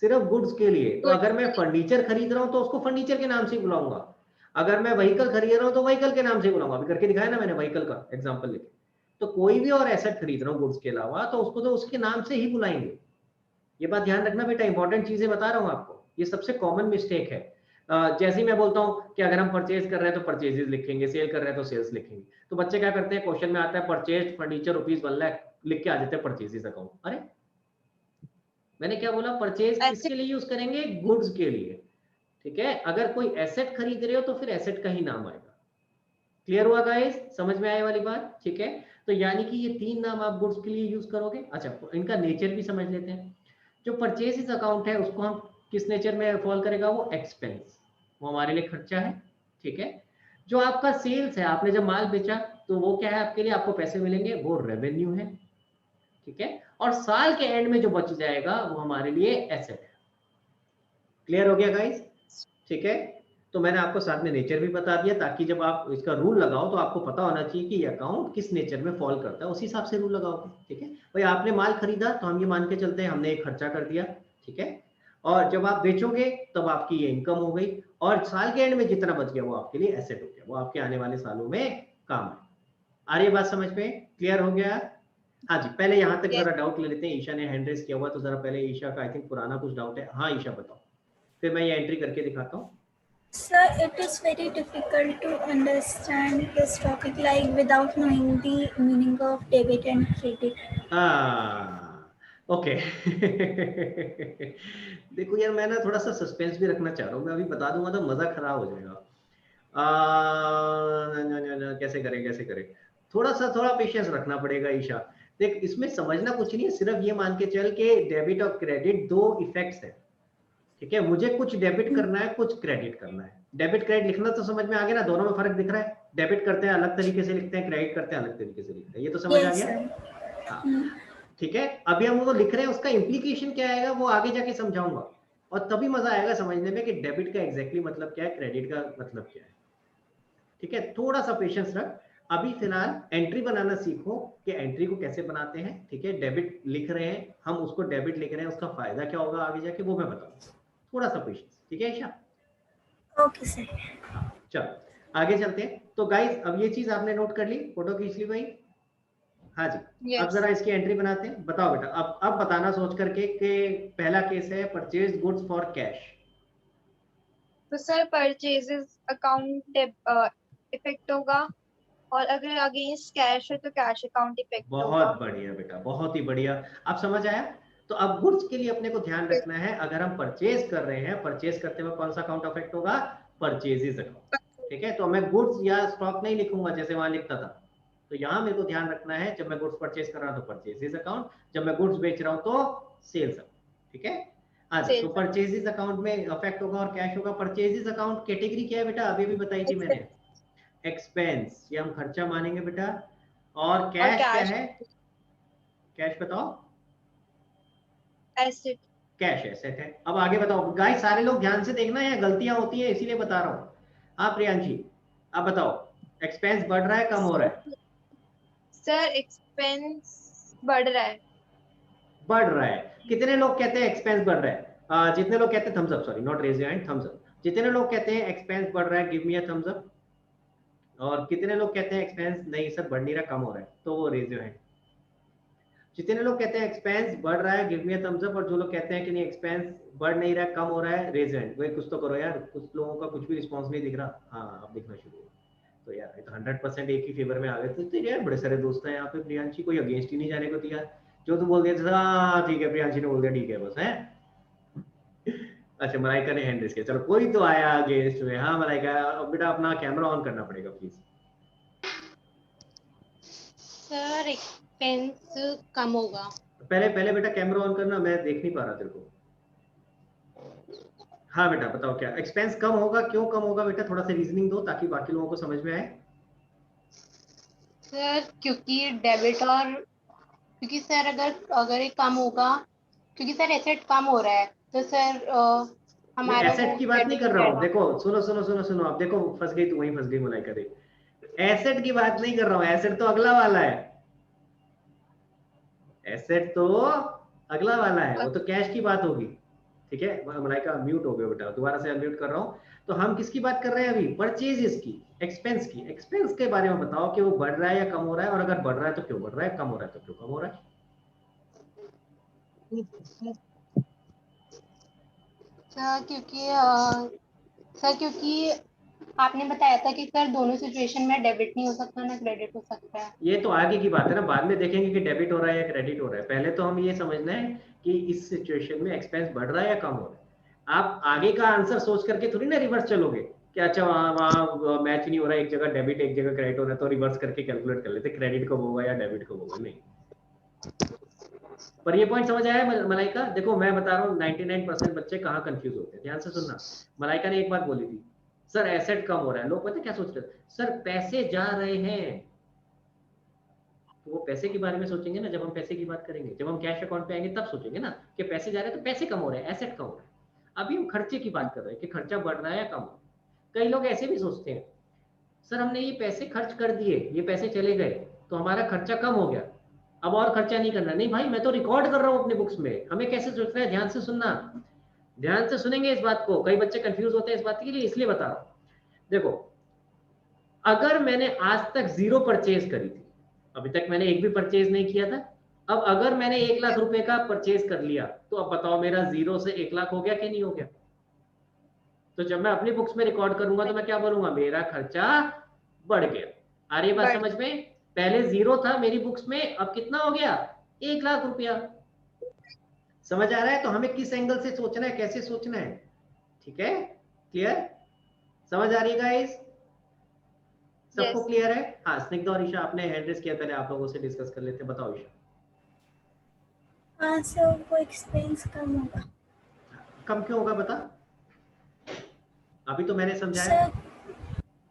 सिर्फ गुड्स के लिए। तो गुड्स अगर मैं के लिए। फर्नीचर खरीद रहा हूं तो उसको फर्नीचर के नाम से ही बुलाऊंगा। अगर मैं व्हीकल खरीद रहा हूं तो व्हीकल के नाम से ही बुलाऊंगा। अभी करके दिखाया ना मैंने व्हीकल का एग्जांपल लेके। तो कोई भी और एसेट खरीद रहा हूं गुड्स के अलावा तो उसको तो उसके नाम से ही बुलाएंगे। ये बात ध्यान रखना बेटा, इंपॉर्टेंट चीजें बता रहा हूं आपको, ये सबसे कॉमन मिस्टेक है। जैसे ही मैं बोलता हूं कि अगर हम परचेज कर रहे हैं तो परचेजेस लिखेंगे, सेल कर रहे हैं तो सेल्स लिखेंगे, तो बच्चे क्या करते हैं, क्वेश्चन में आता है परचेज फर्नीचर ₹1 लाख, लिख के आ जाते हैं परचेजेस अकाउंट। अरे मैंने क्या बोला, परचेज एसेट। किसके लिए यूज करेंगे, गुड्स के लिए, ठीक है। अगर कोई एसेट खरीद रहे हो तो फिर एसेट का ही नाम आएगा। क्लियर हुआ गाइस, समझ में आए वाली बात, ठीक है। तो यानी कि ये 3 नाम आप गुड्स के लिए यूज करोगे। अच्छा इनका नेचर भी समझ लेते हैं। जो परचेज अकाउंट है उसको हम किस नेचर में फॉल करेगा, वो एक्सपेंस, वो हमारे लिए खर्चा है, ठीक है। जो आपका सेल्स है, आपने जब माल बेचा तो वो क्या है आपके लिए, आपको पैसे मिलेंगे, वो रेवेन्यू है, ठीक है। और साल के एंड में जो बच जाएगा वो हमारे लिए एसेट है। क्लियर हो गया गाइस, ठीक है। तो मैंने आपको साथ में नेचर भी बता दिया ताकि जब आप इसका रूल लगाओ तो आपको पता होना चाहिए कि ये अकाउंट किस नेचर में फॉल करता है, उसी हिसाब से रूल लगाओगे, ठीक है। भाई आपने माल खरीदा तो हम ये मान के चलते हैं हमने एक खर्चा कर दिया, ठीक है। और जब आप बेचोगे तब आपकी ये इनकम हो गई, और साल के एंड में जितना बच गया वो आपके लिए एसेट हो गया, वो आपके आने वाले सालों में काम है। आ रही है बात समझ में, क्लियर हो गया? हाँ जी, पहले यहाँ तक यस। जरा डाउट ले लेते हैं। ईशा ने हैंड रेज किया हुआ, तो जरा पहले ईशा का आई थिंक पुराना कुछ डाउट है। हाँ ईशा बताओ, फिर मैं ये एंट्री करके दिखाता हूँ। Sir, it is very difficult to understand this topic like without knowing the meaning of debit and credit. Okay देखो यार मैं ना थोड़ा सा सस्पेंस भी रखना चाह रहा हूँ, मैं अभी बता दूंगा तो मजा खराब हो जाएगा। कैसे करें कैसे करें, थोड़ा पेशेंस रखना पड़ेगा ईशा। देख इसमें समझना कुछ नहीं है, सिर्फ ये मान के चल के डेबिट और क्रेडिट 2 इफेक्ट्स है, ठीक है। मुझे कुछ डेबिट करना है, कुछ क्रेडिट करना है। डेबिट क्रेडिट लिखना तो समझ में आ गया ना, दोनों में फर्क दिख रहा है। डेबिट करते हैं अलग तरीके से लिखते हैं, क्रेडिट करते हैं अलग तरीके से लिखते हैं, ये तो समझ आ Yes, गया। sir. हाँ ठीक है, अभी हम वो लिख रहे हैं, उसका इम्प्लीकेशन क्या आएगा वो आगे जाके समझाऊंगा, और तभी मजा आएगा समझने में कि डेबिट का एग्जैक्टली मतलब क्या है, क्रेडिट का मतलब क्या है, ठीक है। थोड़ा सा पेशेंस रख, अभी फिलहाल एंट्री बनाना सीखो कि एंट्री को कैसे बनाते हैं, ठीक है। डेबिट लिख रहे हैं हम, उसको डेबिट लिख रहे हैं, उसका फायदा क्या होगा आगे जाके वो मैं बताऊंगा। थोड़ा सा पेशेंस, ठीक है ईशा। Okay sir. चलो आगे चलते हैं। तो गाइस अब ये चीज आपने नोट कर ली, फोटो खींच ली भाई? हाँ जी। अब यस। जरा इसकी एंट्री बनाते हैं। बताओ बेटा, अब बताना सोच करके कि पहला केस है परचेज गुड्स फॉर कैश। तो सर परचेजेस अकाउंट इफेक्ट होगा, और अगर अगेंस्ट कैश है तो कैश अकाउंट इफेक्ट होगा। बहुत बढ़िया बेटा, बहुत ही बढ़िया। अब समझ आया? तो अब गुड्स के लिए अपने को ध्यान रखना है, अगर हम परचेज कर रहे हैं, परचेज करते हुए कौन सा अकाउंट अफेक्ट होगा? Purchases account. ठीक है, तो मैं गुड्स या स्टॉक नहीं लिखूंगा जैसे वहां लिखता था। तो यहाँ मेरे को ध्यान रखना है, जब मैं गुड्स परचेज कर रहा हूँ तो परचेजेस अकाउंट, जब मैं गुड्स बेच रहा हूँ तो सेल्स अकाउंट। ठीक है, हाँ जी। तो परचेजेस अकाउंट में अफेक्ट होगा और कैश होगा। परचेजेस अकाउंट कैटेगरी क्या है बेटा? अभी भी बताई थी मैंने, एक्सपेंस, ये हम खर्चा मानेंगे बेटा। और कैश क्या है? कैश बताओ। एसेट। कैश एसेट है। अब आगे बताओ गाइस, सारे लोग ध्यान से देखना है, गलतियां होती है इसीलिए बता रहा हूँ। हाँ प्रियांशी, अब बताओ, एक्सपेंस बढ़ रहा है कम हो रहा है? सर एक्सपेंस बढ़ रहा है। बढ़ रहा है। कितने लोग कहते हैं एक्सपेंस बढ़ रहा है? जितने लोग कहते हैं thumbs up, sorry not raise your hand, thumbs up. जितने लोग कहते हैं एक्सपेंस बढ़ रहा है, give me a thumbs up. और कितने लोग कहते हैं एक्सपेंस नहीं सर बढ़ नहीं रहा, कम हो रहा है, तो वो रेज योर हैंड। जितने लोग कहते हैं एक्सपेंस बढ़ रहा है, give me a thumbs up. और जो लोग कहते हैं कि नहीं एक्सपेंस बढ़ नहीं रहा है, कम हो रहा है, रेज हैंड। वही कुछ तो करो यार, कुछ लोगों का कुछ भी रिस्पॉन्स नहीं दिख रहा। हाँ अब दिखना शुरू हुआ। तो यार ये तो 100% एक ही फेवर में आ गए। तो यार बड़े सारे दोस्त हैं यहाँ पे, प्रियांशी कोई अगेंस्ट ही नहीं जाने को दिया। जो तू बोल दिया हाँ ठीक है, प्रियांशी ने बोल दिया ठीक है बस है। अच्छा मलाइका ने हैंड रेस किया, चलो कोई तो आया अगेंस्ट में। हाँ मलाइका, बेटा अपना कैमरा ऑन करना पड़ेगा प्लीज। सर एक्सपेंस कम होगा। पहले पहले बेटा कैमरा ऑन करना, मैं देख नहीं पा रहा तेरे को। हाँ बेटा बताओ क्या एक्सपेंस कम होगा, क्यों कम होगा बेटा? थोड़ा सा रीजनिंग दो ताकि बाकी लोगों को समझ में आए। सर क्योंकि डेबिट और क्योंकि सर अगर ये कम होगा, क्योंकि सर एसेट कम हो रहा है तो सर मैं हमारा वो एसेट की बात नहीं क्रेडिट कर रहा हूँ, रहेगा। देखो सुनो सुनो सुनो सुनो, अब देखो फंस गई तू, वहीं फंस गई मलाइका, देख एसेट की बात नहीं कर रहा हूँ, एसेट तो अगला वाला है। एसेट तो अगला वाला है, वो तो कैश की बात होगी। ठीक है मलाइका म्यूट हो गया बेटा, दोबारा से अनम्यूट कर रहा हूँ। तो हम किसकी बात कर रहे हैं अभी? परचेजेस की, एक्सपेंस की। एक्सपेंस के बारे में बताओ कि वो बढ़ रहा है या कम हो रहा है, और अगर बढ़ रहा है तो क्यों बढ़ रहा है, कम हो रहा है तो क्यों कम हो रहा है? सर क्योंकि आपने बताया था कि सर दोनों सिचुएशन में डेबिट नहीं हो सकता ना क्रेडिट हो सकता है। ये तो आगे की बात है ना, बाद में देखेंगे कि डेबिट हो रहा है या क्रेडिट हो रहा है। पहले तो हम ये समझना है कि इस सिचुएशन में एक्सपेंस बढ़ रहा है या कम हो रहा है। आप आगे का आंसर सोच करके थोड़ी ना रिवर्स चलोगे कि अच्छा वहां वहां मैच नहीं हो रहा है, एक जगह डेबिट एक जगह क्रेडिट हो रहा है, तो रिवर्स करके कैलकुलेट कर लेते क्रेडिट कब होगा या डेबिट कब होगा। नहीं, पर ये पॉइंट समझ आया मलाइका? देखो मैं बता रहा हूँ 99% बच्चे कहाँ कंफ्यूज होते हैं, ध्यान से सुनना। मलाइका ने एक बात बोली थी, सर एसेट कम हो रहा है। लोग पता क्या सोच रहे हैं? सर पैसे जा रहे हैं। तो वो पैसे के बारे में सोचेंगे ना जब हम पैसे की बात करेंगे, जब हम कैश अकाउंट पे आएंगे तब सोचेंगे ना कि पैसे जा रहे हैं तो पैसे कम हो रहे हैं, एसेट कम हो रहा है। अभी हम खर्चे की बात कर रहे हैं कि खर्चा बढ़ रहा है या कम हो रहा है। कई लोग ऐसे भी सोचते हैं, सर हमने ये पैसे खर्च कर दिए, ये पैसे चले गए तो हमारा खर्चा कम हो गया, अब और खर्चा नहीं करना। नहीं भाई, मैं तो रिकॉर्ड कर रहा हूँ अपने बुक्स में। हमें कैसे सोचना है, ध्यान से सुनना, ध्यान से सुनेंगे इस बात को। कई बच्चे कंफ्यूज होते हैं इस बात के लिए, इसलिए बता रहा हूँ। देखो अगर मैंने आज तक 0 परचेज करी थी, अभी तक मैंने एक भी परचेज नहीं किया था, अब अगर मैंने 1 लाख रुपए का परचेज कर लिया तो अब बताओ मेरा 0 से 1 लाख हो गया कि नहीं हो गया? तो जब मैं अपनी बुक्स में रिकॉर्ड करूंगा तो मैं क्या बोलूंगा? मेरा खर्चा बढ़ गया। आ रही बात समझ में? पहले 0 था मेरी बुक्स में, अब कितना हो गया? 1 लाख रुपया। समझ आ रहा है? तो हमें किस एंगल से सोचना है, कैसे सोचना है। ठीक है, क्लियर? समझ आ रही है गाइस? सबको क्लियर है? हाँ स्निग्ध और ईशा आपने हैंड रेस किया, पहले आप लोगों से डिस्कस कर लेते हैं। बताओ ईशा। हाँ सर, वो एक्सपेंस कम होगा। कम क्यों होगा बता? अभी तो मैंने समझाया। सर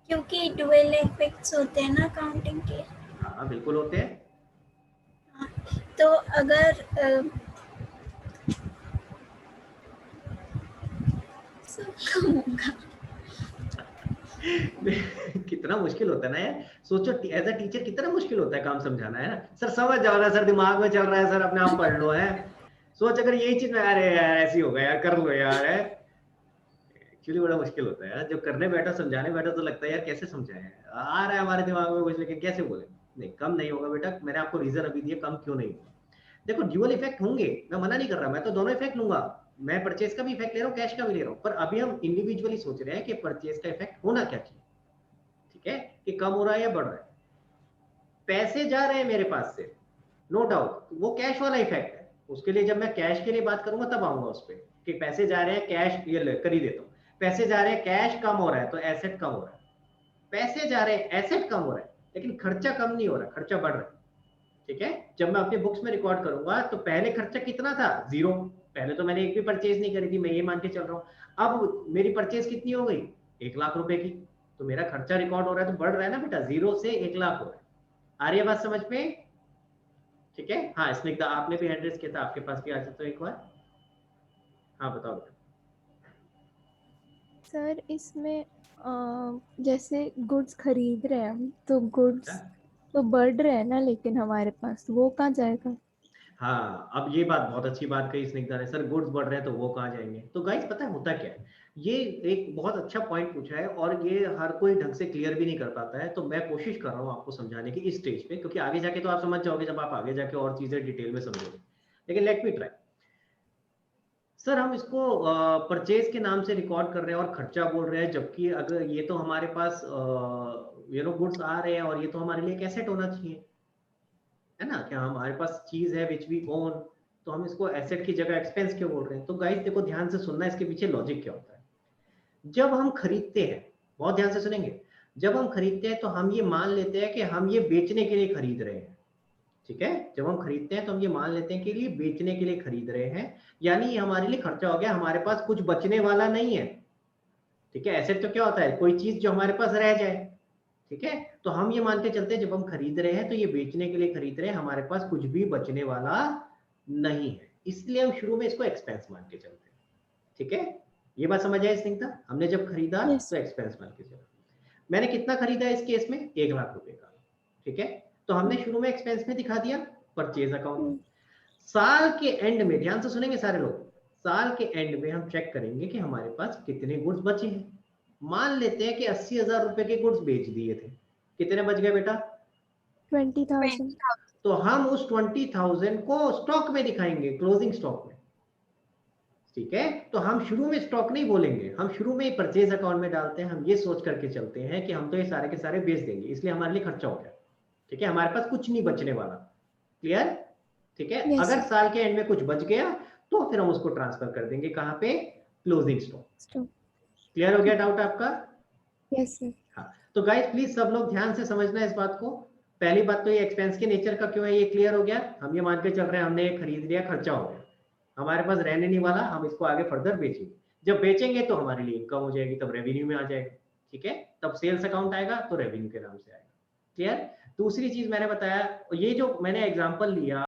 क्योंकि डुअल इफेक्ट्स होते हैं ना अकाउंटिंग के। हाँ बिल्कुल होते हैं। तो अगर सब कम होगा। कितना मुश्किल होता है ना यार, सोचो एज अ टीचर कितना मुश्किल होता है काम समझाना, है ना? सर समझ जाओ ना सर, दिमाग में चल रहा है सर, अपने आप पढ़ लो है। सोच अगर यही चीज में, अरे यार ऐसी होगा यार, कर लो यार है। एक्चुअली बड़ा मुश्किल होता है यार, जब करने बैठा समझाने बैठा तो लगता है यार कैसे समझाएं, आ रहा है हमारे दिमाग में कुछ लेकिन कैसे बोले। नहीं कम नहीं होगा बेटा, मैंने आपको रीजन अभी दिया कम क्यों नहीं होगा। देखो ड्यूअल इफेक्ट होंगे, मैं मना नहीं कर रहा, मैं तो दोनों इफेक्ट लूंगा, मैं परचेज का भी इफेक्ट ले रहा हूँ, कैश का भी ले रहा हूँ, पर अभी हम इंडिविजुअली सोच रहे हैं कि परचेज का इफेक्ट होना क्या चाहिए, ठीक है, कि कम हो रहा है या बढ़ रहा है। पैसे जा रहे हैं मेरे पास से, नो डाउट वो कैश वाला इफेक्ट है, उसके लिए जब मैं कैश के लिए बात करूंगा तब आऊंगा उस पर, कि पैसे जा रहे हैं कैश, ये कर ही देता हूँ, पैसे जा रहे हैं कैश कम हो रहा है तो एसेट कम हो रहा है, पैसे जा रहे हैं एसेट कम हो रहा है लेकिन खर्चा कम नहीं हो रहा, खर्चा बढ़ रहा है, ठीक है। जब मैं अपने बुक्स में रिकॉर्ड करूंगा तो पहले खर्चा कितना था, 0, पहले तो मैंने एक भी परचेज नहीं करी थी, मैं ये मान के चल रहा हूँ, अब मेरी परचेज कितनी हो गई, 1 लाख रुपए की, तो मेरा खर्चा रिकॉर्ड हो रहा है तो बढ़ रहा है ना बेटा, 0 से 1 लाख हो रहा है। आ रही है बात समझ में, ठीक है। हाँ स्निग्धा आपने भी हैंड रेज किया था, आपके पास भी आ जाता एक बार, हाँ बताओ बेटा। सर इसमें जैसे गुड्स खरीद रहे हैं हम, तो गुड्स तो बढ़ रहे हैं ना, लेकिन हमारे पास वो कहाँ जाएगा। हाँ अब ये बात बहुत अच्छी बात कही स्निग्धा ने, सर गुड्स बढ़ रहे हैं तो वो कहाँ जाएंगे। तो गाइस पता है होता क्या है, ये एक बहुत अच्छा पॉइंट पूछा है और ये हर कोई ढंग से क्लियर भी नहीं कर पाता है, तो मैं कोशिश कर रहा हूँ आपको समझाने की इस स्टेज पे, क्योंकि आगे जाके तो आप समझ जाओगे जब आप आगे जाके और चीजें डिटेल में समझोगे, लेकिन लेट मी ट्राई। सर हम इसको परचेज के नाम से रिकॉर्ड कर रहे हैं और खर्चा बोल रहे हैं, जबकि अगर ये तो हमारे पास गुड्स आ रहे हैं और ये तो हमारे लिए एक एसेट होना चाहिए, है ना, क्या हमारे पास चीज है विच वी ओन, तो हम इसको एसेट की जगह एक्सपेंस क्यों बोल रहे हैं। तो गाइस देखो ध्यान से सुनना, इसके पीछे लॉजिक क्या होता है। जब हम खरीदते हैं, बहुत ध्यान से सुनेंगे, जब हम खरीदते हैं तो हम ये मान लेते हैं कि हम ये बेचने के लिए खरीद रहे हैं, ठीक है। जब हम खरीदते हैं तो हम ये मान लेते हैं कि ये बेचने के लिए खरीद रहे हैं, यानी ये हमारे लिए खर्चा हो गया, हमारे पास कुछ बचने वाला नहीं है, ठीक है। एसेट तो क्या होता है, कोई चीज जो हमारे पास रह जाए, ठीक है। तो हम ये मान के चलते हैं जब हम खरीद रहे हैं तो ये बेचने के लिए खरीद रहे हैं, हमारे पास कुछ भी बचने वाला नहीं है, इसलिए हम शुरू में इसको एक्सपेंस मान के चलते हैं, ठीक है। ये बात समझ आए स्निग्धा, हमने जब खरीदा Yes. तो एक्सपेंस मान के चला। मैंने कितना खरीदा इस केस में, 1 लाख रुपए का, ठीक है। तो हमने शुरू में एक्सपेंस में दिखा दिया परचेज अकाउंट। साल के एंड में, ध्यान से सुनेंगे सारे लोग, साल के एंड में हम चेक करेंगे कि हमारे पास कितने गुड्स बचे हैं। मान लेते हैं कि 80,000 रुपए के गुड्स बेच दिए थे, कितने बच गए बेटा, 20,000। तो हम उस 20,000 को स्टॉक में दिखाएंगे, क्लोजिंग स्टॉक में, ठीक है। तो हम शुरू में स्टॉक नहीं बोलेंगे, हम शुरू में परचेज अकाउंट में डालते हैं, हम ये सोच करके चलते हैं कि हम तो ये सारे के सारे बेच देंगे, इसलिए हमारे लिए खर्चा हो गया, ठीक है, हमारे पास कुछ नहीं बचने वाला, क्लियर, ठीक है। Yes, अगर sir. साल के एंड में कुछ बच गया तो फिर हम उसको ट्रांसफर कर देंगे कहाँ पे, क्लोजिंग स्टॉक। Stop. क्लियर हो गया डाउट आपका। Yes, sir. हाँ तो गाइस प्लीज सब लोग ध्यान से समझना इस बात को। पहली बात तो ये एक्सपेंस के नेचर का क्यों है ये क्लियर हो गया, हम ये मान के चल रहे हैं हमने ये खरीद लिया, खर्चा हो गया, हमारे पास रहने नहीं वाला, हम इसको आगे फर्दर बेचेंगे, जब बेचेंगे तो हमारे लिए इनकम हो जाएगी, तब रेवेन्यू में आ जाएगा, ठीक है, तब सेल्स अकाउंट आएगा तो रेवेन्यू के नाम से आएगा, क्लियर। दूसरी चीज मैंने बताया, ये जो मैंने एग्जांपल लिया